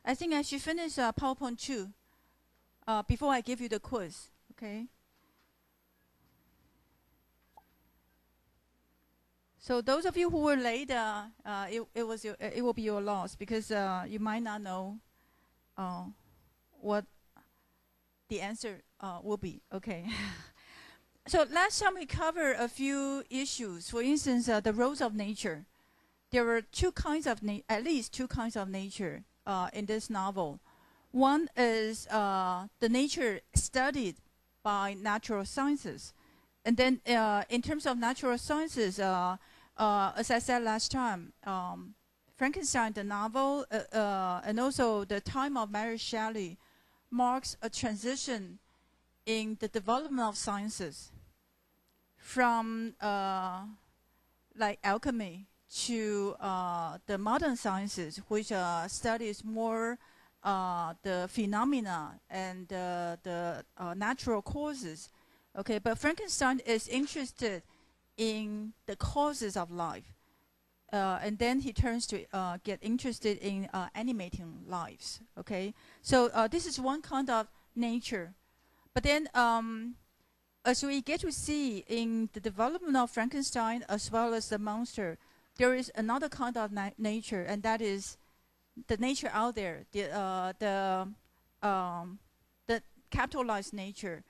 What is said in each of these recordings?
I think I should finish PowerPoint 2 before I give you the quiz, okay? So those of you who were late, it will be your loss, because you might not know what the answer will be, okay? So last time we covered a few issues. For instance, the roles of nature. There were at least two kinds of nature in this novel. One is the nature studied by natural sciences. And then in terms of natural sciences, as I said last time, Frankenstein, the novel, and also the time of Mary Shelley marks a transition in the development of sciences from like alchemy to the modern sciences, which studies more the phenomena and the natural causes. Okay, but Frankenstein is interested in the causes of life. And then he turns to get interested in animating lives. Okay, so this is one kind of nature. But then as we get to see in the development of Frankenstein as well as the monster, there is another kind of nature, and that is the nature out there, the capitalized nature,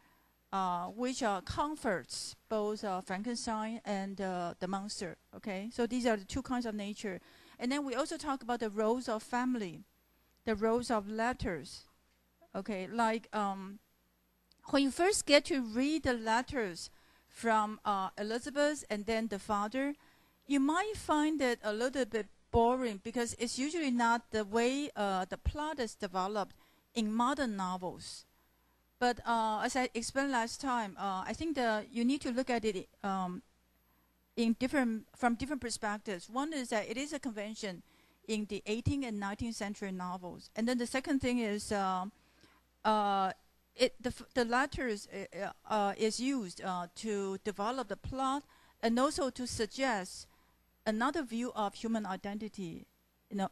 which comforts both Frankenstein and the monster. Okay, so these are the two kinds of nature. And then we also talk about the roles of family, the roles of letters. Okay, like when you first get to read the letters from Elizabeth and then the father, you might find it a little bit boring, because it's usually not the way the plot is developed in modern novels. But as I explained last time, I think that you need to look at it from different perspectives. One is that it is a convention in the 18th and 19th century novels. And then the second thing is the letters is used to develop the plot and also to suggest another view of human identity,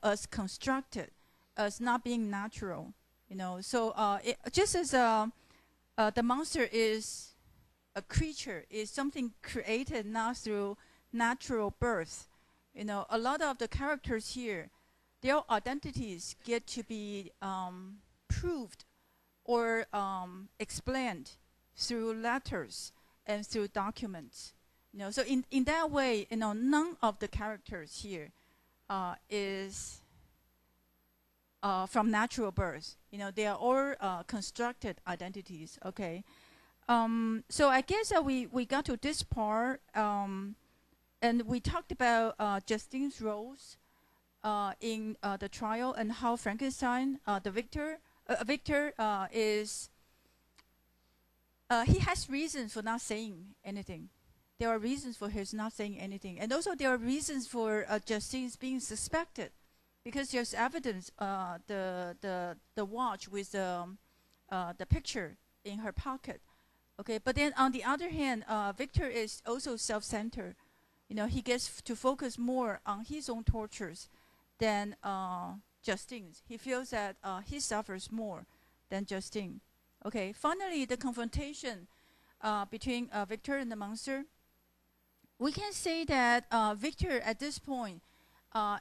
as constructed, as not being natural, So just as the monster is a creature, is something created not through natural birth, a lot of the characters here, their identities get to be proved or explained through letters and through documents. So in that way, none of the characters here is from natural birth. They are all constructed identities. Okay, so I guess we got to this part, and we talked about Justine's roles in the trial, and how Frankenstein, the Victor is he has reasons for not saying anything. There are reasons for his not saying anything. And also there are reasons for Justine's being suspected, because there's evidence, the watch with the picture in her pocket. Okay, but then on the other hand, Victor is also self-centered. He gets to focus more on his own tortures than Justine's. He feels that he suffers more than Justine. Okay, finally, the confrontation between Victor and the monster. We can say that Victor at this point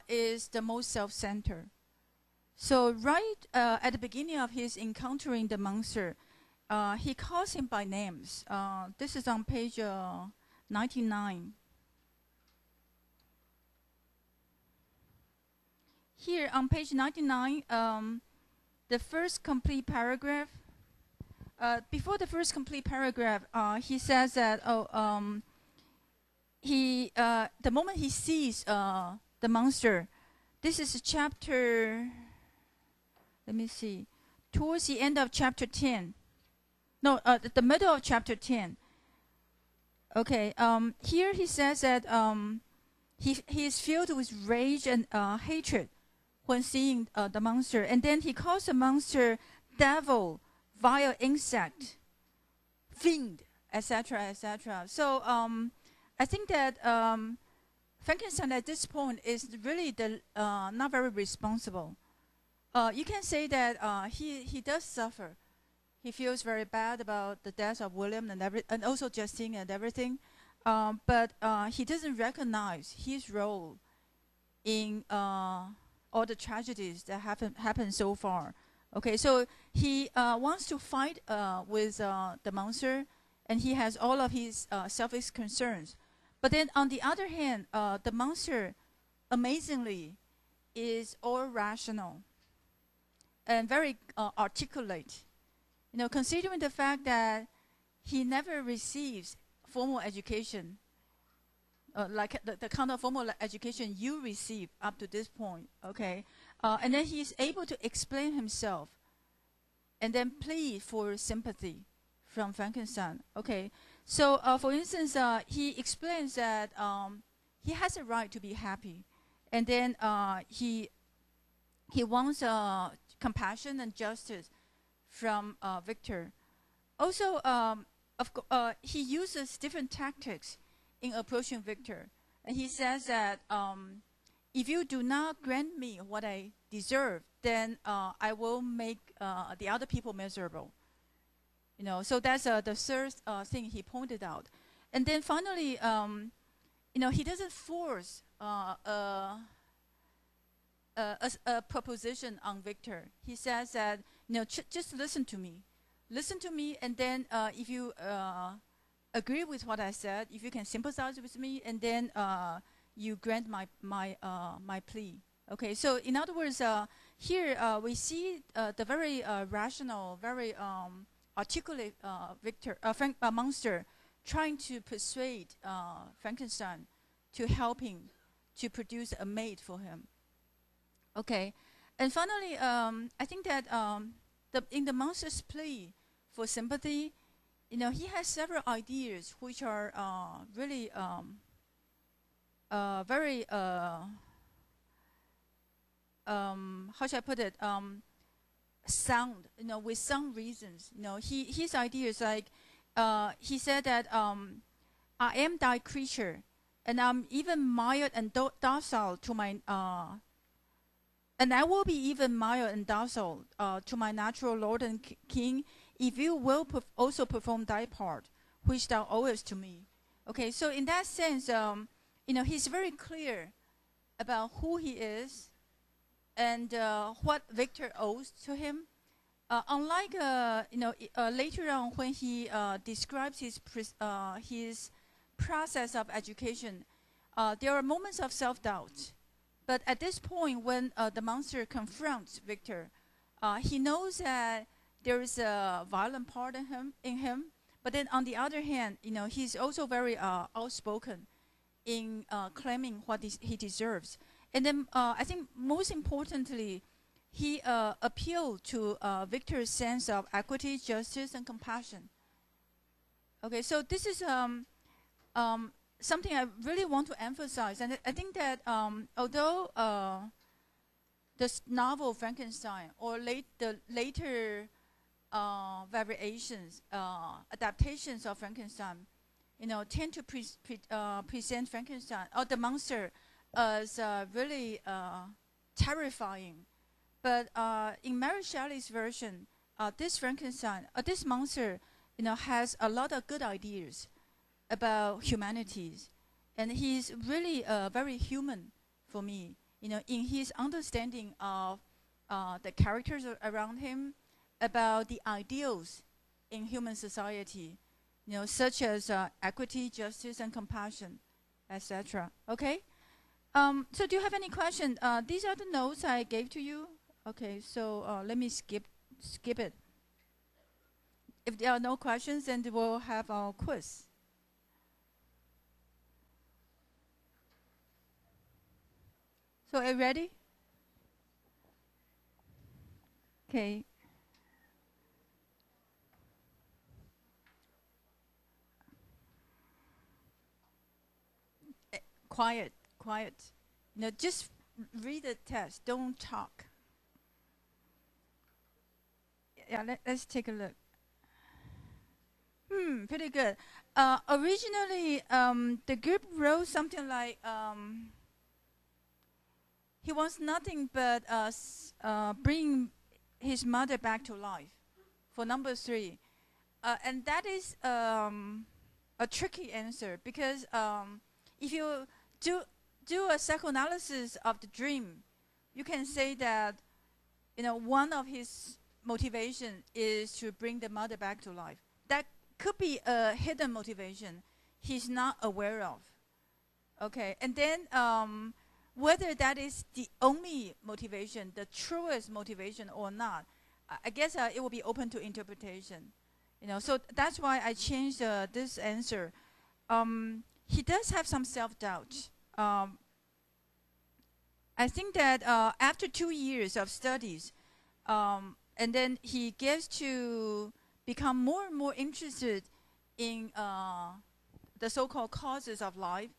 is the most self-centered. So right at the beginning of his encountering the monster, he calls him by names. This is on page 99. Here on page 99, the first complete paragraph. Before the first complete paragraph, he says that the moment he sees the monster, this is chapter. Let me see. Towards the end of chapter 10. No, the middle of chapter 10. Okay. Here he says that he is filled with rage and hatred when seeing the monster, and then he calls the monster devil, vile insect, fiend, etc., etc. So I think that Frankenstein at this point is really not very responsible. you can say that he does suffer. He feels very bad about the death of William and also Justine and everything, but he doesn't recognize his role in all the tragedies that happened so far. Okay, so he wants to fight with the monster, and he has all of his selfish concerns. But then on the other hand, the monster, amazingly, is all rational and very articulate. You know, considering the fact that he never receives formal education, like the kind of formal education you receive up to this point, okay? And then he's able to explain himself and then plead for sympathy from Frankenstein, okay? So, for instance, he explains that he has a right to be happy. And then he wants compassion and justice from Victor. Also, he uses different tactics in approaching Victor. And he says that if you do not grant me what I deserve, then I will make the other people miserable. You know, so that's the third thing he pointed out. And then finally, you know, he doesn't force a proposition on Victor. He says that, you know, just listen to me. Listen to me, and then if you agree with what I said, if you can sympathize with me, and then you grant my plea. Okay, so in other words, here we see the very rational, very articulate monster trying to persuade Frankenstein to help him to produce a mate for him. Okay, and finally, I think that in the monster's plea for sympathy, you know, he has several ideas which are really very how should I put it? Sound, you know, with some reasons. You know, his idea is like he said that I am thy creature, and I'm even mild and docile to my and I will be even mild and docile to my natural Lord and King, if you will also perform thy part, which thou owest to me. Okay, so in that sense, you know, he's very clear about who he is and what Victor owes to him. Unlike, you know, later on when he describes his process of education, there are moments of self-doubt. But at this point, when the monster confronts Victor, he knows that there is a violent part in him. But then on the other hand, you know, he's also very outspoken in claiming what he deserves. And then I think most importantly, he appealed to Victor's sense of equity, justice, and compassion. Okay, so this is something I really want to emphasize. And I think that although this novel Frankenstein or the later variations, adaptations of Frankenstein, you know, tend to present Frankenstein or the monster as really terrifying. But in Mary Shelley's version, this Frankenstein, this monster, you know, has a lot of good ideas about humanities, and he's really very human for me. You know, in his understanding of the characters around him, about the ideals in human society, you know, such as equity, justice, and compassion, etc. Okay. So do you have any questions? These are the notes I gave to you. Okay, so let me skip it. If there are no questions, then we'll have our quiz. So are you ready? Okay. Quiet. No, just read the test. Don't talk. Yeah, let's take a look. Pretty good. Originally, the group wrote something like, he wants nothing but bring his mother back to life. For number 3, and that is a tricky answer, because if you do a psychoanalysis of the dream, you can say that one of his motivation is to bring the mother back to life. That could be a hidden motivation he's not aware of. Okay, and then whether that is the only motivation, the truest motivation or not, I guess it will be open to interpretation. So that's why I changed this answer. He does have some self-doubt. I think that after 2 years of studies, and then he gets to become more and more interested in the so-called causes of life,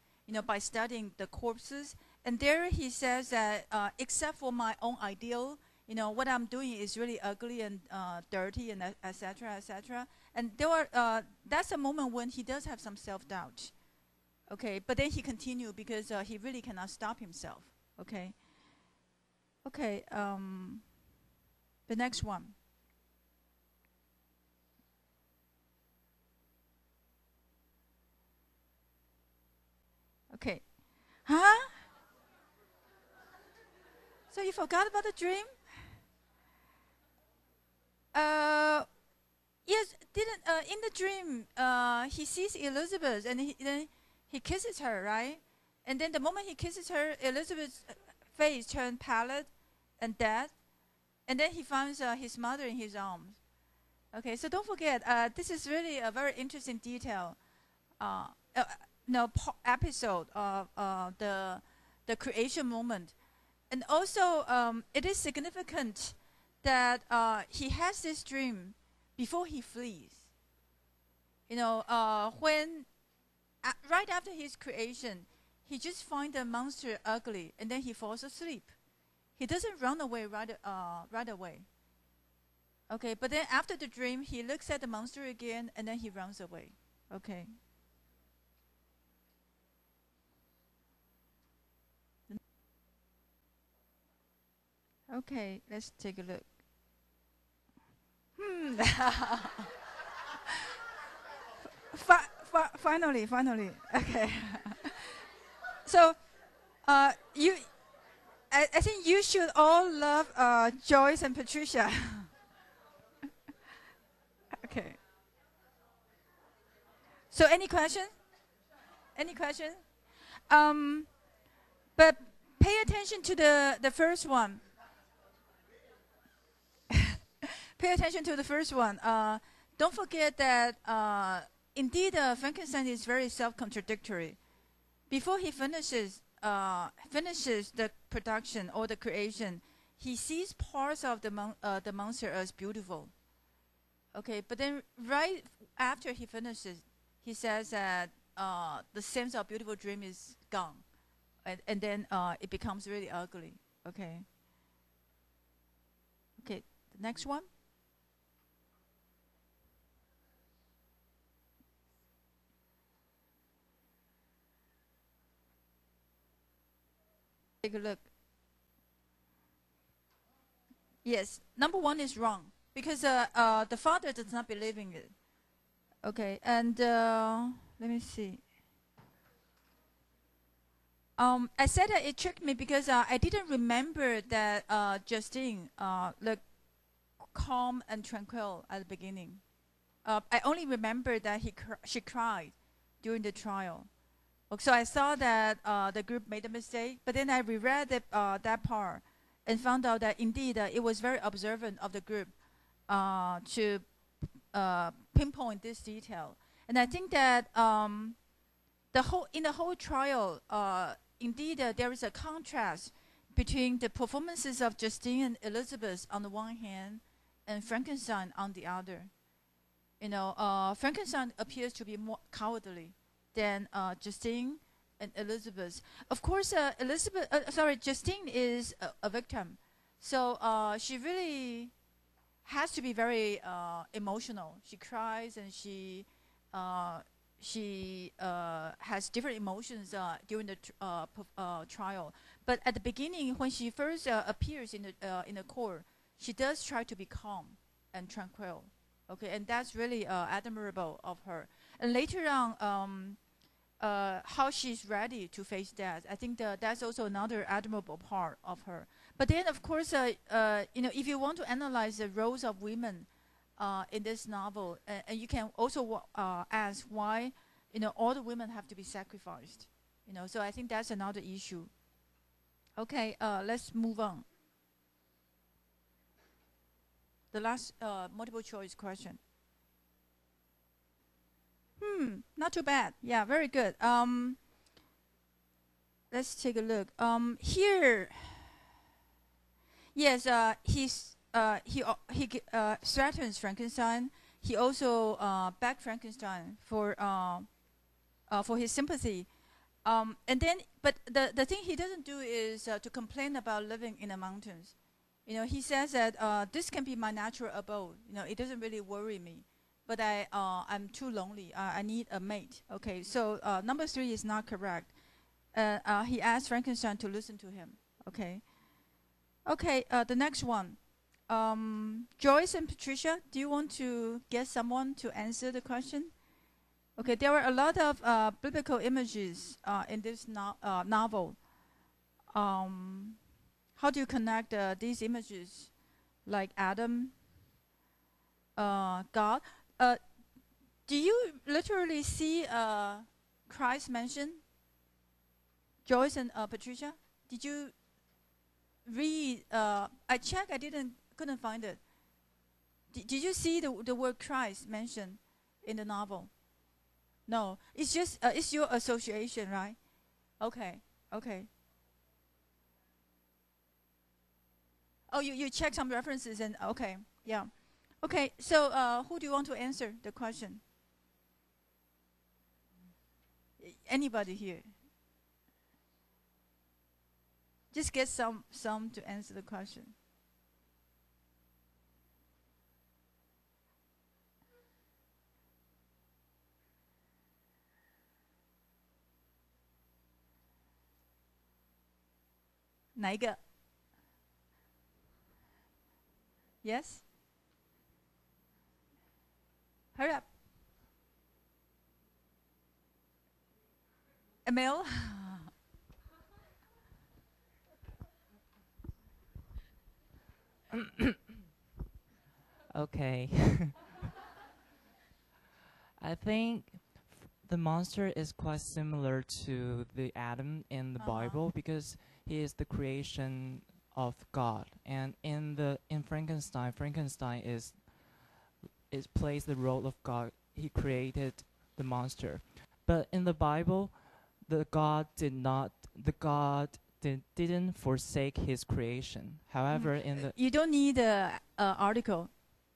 by studying the corpses. And there he says that except for my own ideal, what I'm doing is really ugly and dirty, and etc., etc. And that's a moment when he does have some self-doubt. Okay, but then he continued because he really cannot stop himself. Okay. Okay. The next one. Okay. Huh? So you forgot about the dream? Yes, didn't in the dream he sees Elizabeth, and then he kisses her, right? And then the moment he kisses her, Elizabeth's face turned pallid and dead, and then he finds his mother in his arms. Okay, so don't forget, this is really a very interesting detail. Episode of the creation moment, and also it is significant that he has this dream before he flees. When right after his creation, he just finds the monster ugly, and then he falls asleep. He doesn't run away right away. Okay, but then after the dream, he looks at the monster again, and then he runs away. Okay. Okay, let's take a look. Finally. Okay. So, I think you should all love Joyce and Patricia. Okay. So, any question? Any question? But pay attention to the first one. Pay attention to the first one. Don't forget that indeed Frankenstein is very self-contradictory. Before he finishes the production or the creation, he sees parts of the monster as beautiful. Okay, but then right after he finishes, he says that the sense of beautiful dream is gone, and then it becomes really ugly. Okay. Okay, the next one. Take a look. Yes, number 1 is wrong, because the father does not believe in it. Okay, and let me see. I said that it tricked me because I didn't remember that Justine looked calm and tranquil at the beginning. I only remember that she cried during the trial. So I saw that the group made a mistake, but then I reread that part and found out that indeed it was very observant of the group to pinpoint this detail. And I think that in the whole trial, indeed there is a contrast between the performances of Justine and Elizabeth on the one hand, and Frankenstein on the other. Frankenstein appears to be more cowardly than Justine and Elizabeth. Of course, Justine is a victim, so she really has to be very emotional. She cries and she she has different emotions during the trial. But at the beginning, when she first appears in the court, she does try to be calm and tranquil. Okay, and that's really admirable of her. And later on, how she's ready to face death, I think that's also another admirable part of her. But then, of course, if you want to analyze the roles of women in this novel, and you can also ask why, all the women have to be sacrificed. So I think that's another issue. Okay, let's move on. The last multiple choice question. Not too bad. Yeah, very good. Let's take a look. Here, yes, he threatens Frankenstein. He also begged Frankenstein for his sympathy. And then, but the thing he doesn't do is to complain about living in the mountains. He says that this can be my natural abode. It doesn't really worry me, but I'm too lonely. I need a mate. Okay, so number 3 is not correct. He asked Frankenstein to listen to him. Okay. Okay. The next one. Joyce and Patricia, do you want to get someone to answer the question? Okay, there are a lot of biblical images in this novel. How do you connect these images, like Adam, God? Do you literally see Christ mentioned? Joyce and Patricia, did you read? I checked. I couldn't find it. Did you see the word Christ mentioned in the novel? No, it's just it's your association, right? Okay, okay. Oh, you check some references and okay, yeah. Okay, so who do you want to answer the question? Anybody here? Just get some to answer the question.哪一个? Yes? Hurry up. Emil? Okay. I think the monster is quite similar to the Adam in the Bible because he is the creation of God, and in Frankenstein plays the role of God. He created the monster, but in the Bible, didn't forsake his creation. However, in the you don't need the article.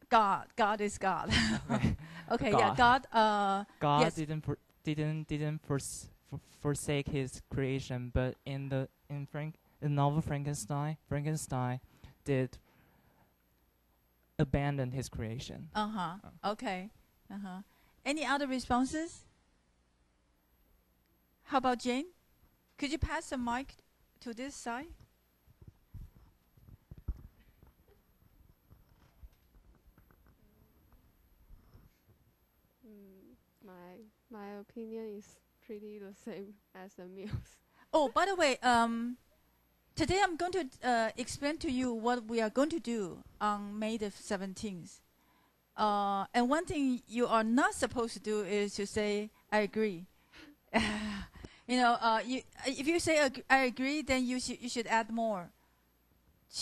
God is God. okay, Okay, God. yeah, God. God yes. didn't forsake his creation, but in the novel Frankenstein did abandon his creation. Okay. Any other responses? How about Jane? Could you pass the mic to this side? My opinion is pretty the same as Emil's. Oh, by the way, today I'm going to explain to you what we are going to do on May the 17th. And one thing you are not supposed to do is to say, I agree. If you say I agree, then you should add more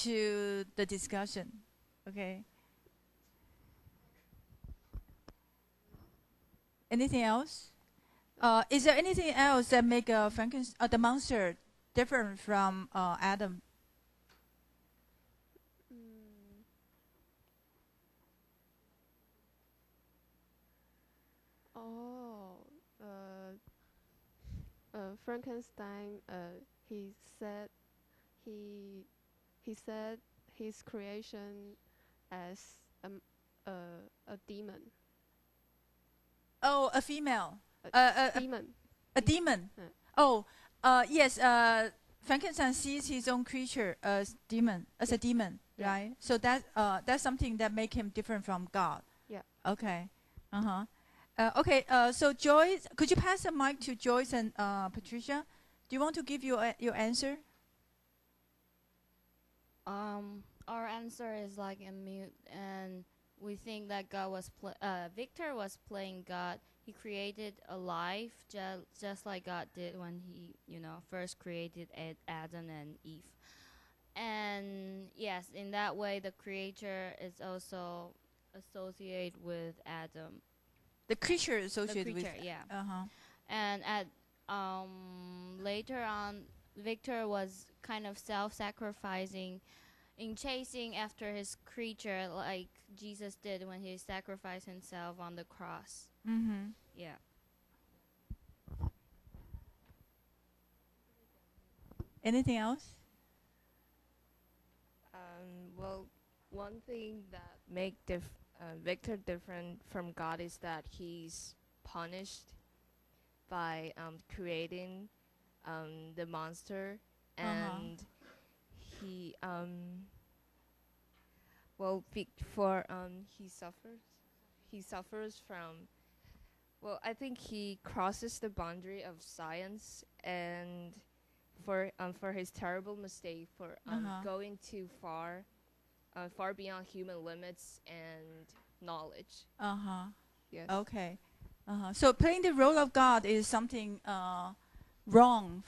to the discussion. Okay. Anything else? Is there anything else that make the monster different from Adam? Frankenstein. He said his creation as a demon. Oh, a female. demon. A demon. Oh, yes. Frankenstein sees his own creature as a demon, right? So that's something that makes him different from God. Yeah. Okay. Okay. So Joyce, could you pass the mic to Joyce and Patricia? Do you want to give your answer? Our answer is like a mute, and we think that Victor was playing God. He created a life just like God did when he, first created Adam and Eve. And yes, in that way, the creature is also associated with Adam. The creature associated the creature, with. Yeah. And later on, Victor was kind of self-sacrificing in chasing after his creature, like Jesus did when he sacrificed himself on the cross. Mm-hmm. Yeah. Anything else? Well, one thing that make Victor different from God is that he's punished by creating the monster, and he he suffers from, well, I think he crosses the boundary of science, and for his terrible mistake for going too far beyond human limits and knowledge. Yes. Okay. So playing the role of God is something wrong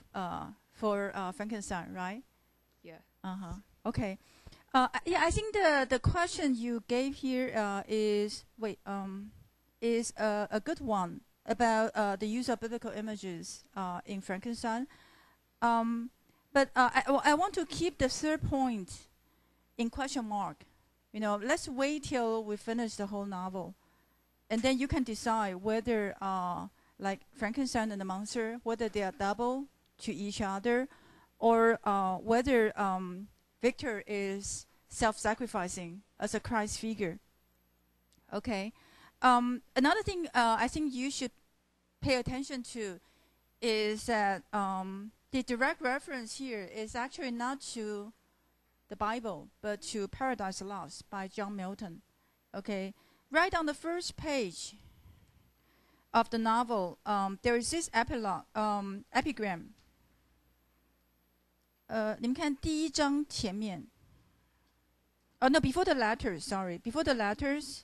for Frankenstein, right? Yeah. Okay. Yeah, I think the question you gave here is a good one about the use of biblical images in Frankenstein. But I want to keep the third point in question mark. Let's wait till we finish the whole novel, and then you can decide whether, like Frankenstein and the monster, whether they are double to each other, or whether Victor is self-sacrificing as a Christ figure. Okay. Another thing I think you should pay attention to is that the direct reference here is actually not to the Bible, but to Paradise Lost by John Milton. Okay. Right on the first page of the novel, there is this epigram. 你们看第一章前面。No, before the letters, sorry. Before the letters,